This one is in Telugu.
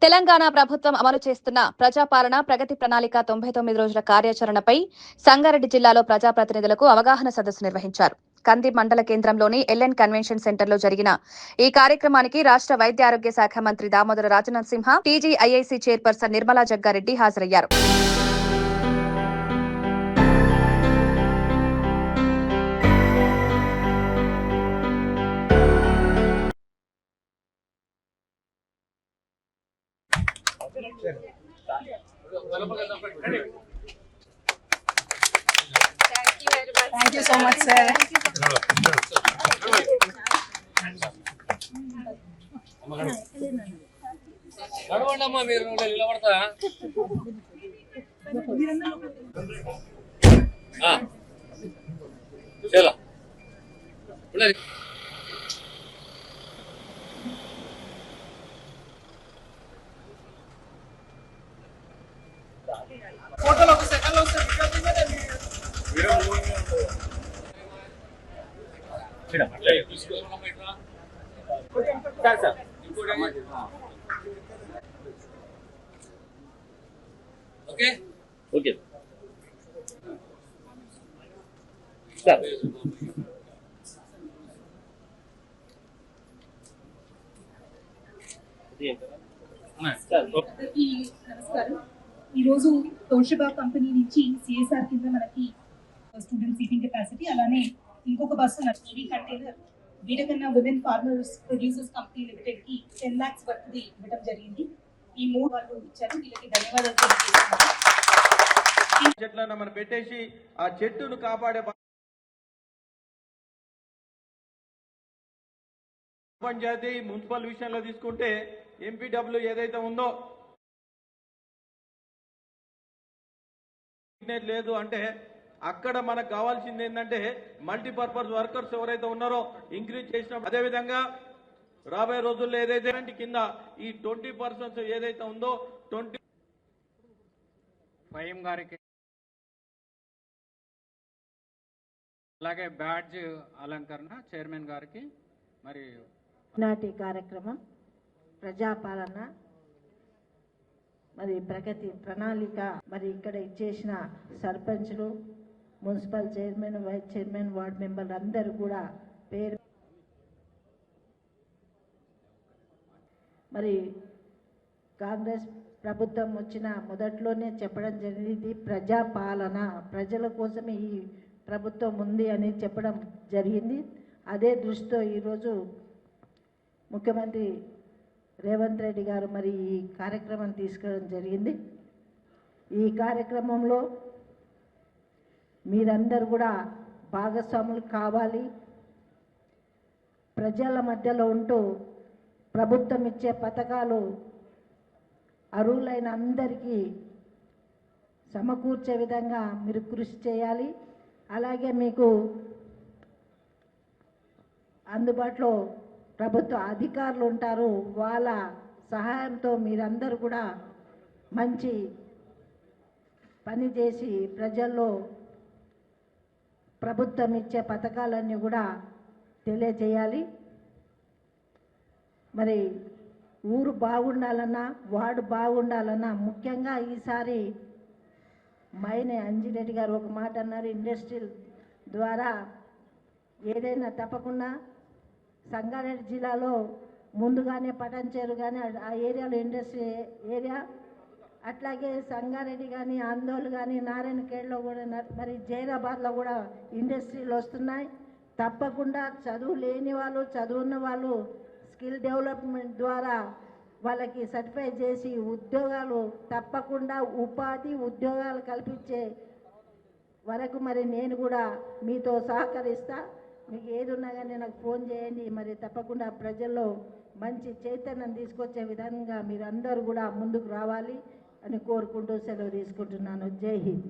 తెలంగాణ ప్రభుత్వం అమలు చేస్తున్న ప్రజాపాలన ప్రగతి ప్రణాళిక 99 రోజుల కార్యాచరణపై సంగారెడ్డి జిల్లాలో ప్రజాప్రతినిధులకు అవగాహన సదస్సు నిర్వహించారు. కంది మండల కేంద్రంలోని ఎల్ఎన్ కన్వెన్షన్ సెంటర్లో జరిగిన ఈ కార్యక్రమానికి రాష్ట్ర వైద్య ఆరోగ్య శాఖ మంత్రి దామోదర రాజనరసింహ, టీజీఐఐసీ చైర్పర్సన్ నిర్మలా జగ్గారెడ్డి హాజరయ్యారు. Thank you so much, sir. Okay. Okay. Start. నమస్కారం. ఈరోజు తోషిబా కంపెనీ నుంచి సిఎస్ఆర్ కింద మనకి స్టూడెంట్ సీటింగ్ కెపాసిటీ, అలానే ఇంకొక బస్సు నర్సరీ కంటైనర్ వీటకన్నా women farmers producers company limited కి 10 lakhs వర్త్ ఇవ్వడం జరిగింది. ఈ 3 వాళ్ళు ఇచ్చారు. వీళ్ళకి ధన్యవాదాలు తెలియజేస్తున్నాను. చెట్లను మనం పెట్టేసి ఆ చెట్టును కాపాడే పంచాయతీ మున్సిపల్ విషయంలో తీసుకుంటే ఎంపీడబ్ల్యూ ఏదైతే ఉందో లేదు అంటే అక్కడ మనకు కావాల్సింది ఏంటంటే మల్టీపర్పస్ వర్కర్స్ ఎవరైతే ఉన్నారో ఇంక్రీజ్ చేసిన, అదేవిధంగా రాబోయే రోజుల్లో ఏదైతే కింద ఈ 20% ఏదైతే ఉందో 20 ఫైమ్ గారికి అలాగే బ్యాడ్జ్ అలంకరణ చైర్మన్ గారికి మరి నాటి కార్యక్రమం ప్రజాపాలన మరి ప్రగతి ప్రణాళిక మరి ఇక్కడ ఇచ్చేసిన సర్పంచ్లు, municipal chairman, vice chairman, ward మెంబర్లు అందరూ కూడా పేరు మరి కాంగ్రెస్ ప్రభుత్వం వచ్చిన మొదట్లోనే చెప్పడం జరిగింది, ప్రజాపాలన ప్రజల కోసమే ఈ ప్రభుత్వం ఉంది అని చెప్పడం జరిగింది. అదే దృష్టితో ఈరోజు ముఖ్యమంత్రి రేవంత్ రెడ్డి గారు మరి ఈ కార్యక్రమం తీసుకోవడం జరిగింది. ఈ కార్యక్రమంలో మీరందరూ కూడా భాగస్వాములు కావాలి. ప్రజల మధ్యలో ఉంటూ ప్రభుత్వం ఇచ్చే పథకాలు అర్హులైన అందరికీ సమకూర్చే విధంగా మీరు కృషి చేయాలి. అలాగే మీకు అందుబాటులో ప్రభుత్వ అధికారులు ఉంటారు, వాళ్ళ సహాయంతో మీరందరూ కూడా మంచి పని చేసి ప్రజల్లో ప్రభుత్వం ఇచ్చే పథకాలన్నీ కూడా తెలియజేయాలి. మరి ఊరు బాగుండాలన్నా, వార్డు బాగుండాలన్నా, ముఖ్యంగా ఈసారి మైనే అంజిరెడ్డి గారు ఒక మాట అన్నారు, ఇండస్ట్రియల్ ద్వారా ఏదైనా తప్పకుండా సంగారెడ్డి జిల్లాలో ముందుగానే పటంచేరు కానీ ఆ ఏరియాలో ఇండస్ట్రీ ఏరియా, అట్లాగే సంగారెడ్డి కానీ, ఆందోళన కానీ, నారాయణఖేడ్లో కూడా మరి జైరాబాద్లో కూడా ఇండస్ట్రీలు వస్తున్నాయి. తప్పకుండా చదువు లేని వాళ్ళు, చదువున్న వాళ్ళు స్కిల్ డెవలప్మెంట్ ద్వారా వాళ్ళకి సర్టిఫై చేసి ఉద్యోగాలు తప్పకుండా ఉపాధి ఉద్యోగాలు కల్పించే వరకు మరి నేను కూడా మీతో సహకరిస్తా. మీకు ఏది ఉన్నా కానీ నాకు ఫోన్ చేయండి. మరి తప్పకుండా ప్రజల్లో మంచి చైతన్యం తీసుకొచ్చే విధంగా మీరందరూ కూడా ముందుకు రావాలి అని కోరుకుంటూ సెలవు తీసుకుంటున్నాను. జై హింద్.